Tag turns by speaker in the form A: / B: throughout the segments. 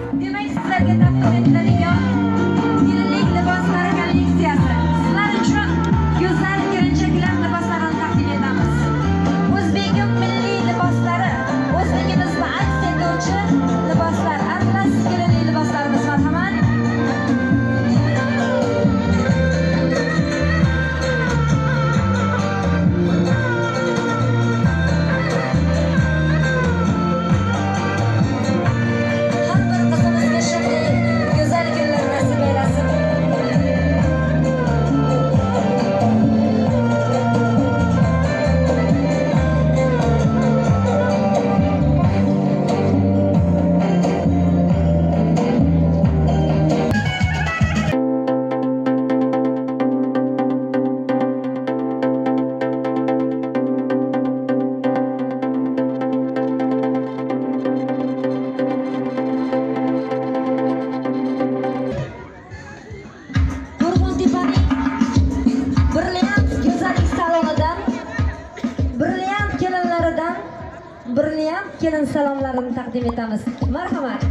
A: Demak, sizlarga taqdim etiladigan kelinlik liboslari kolleksiyasi. Sizlar uchun go'zal kelinchaklar liboslarini taqdim etamiz. O'zbekning milliy liboslari, o'zligimizni aks etuvchi liboslar, atlas kelinlik liboslarimiz marhamat. Brilliant kelin salomlarini taqdim etamiz. Marhamat.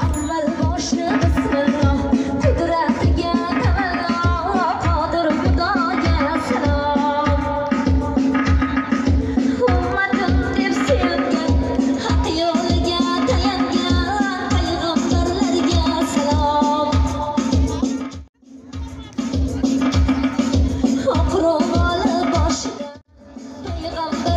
A: Avval boshni bismillah, qudratiga tavallo, qodir Xudoga salom. Ummatim deb sevgan, haq yo'liga tayangan payg'ambarlarga salom. Ro'moli boshida payg'ambar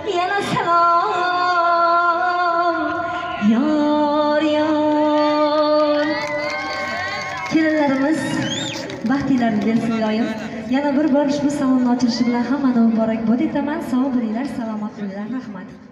A: yana salom yor yor. Kelinlarimiz baxtlilarini bersin iloyim. Yana bir bor ushbu salomni ochilishi bilan hammani muborakbod etaman. Sog' bo'linglar, salomat bo'linglar. Rahmat.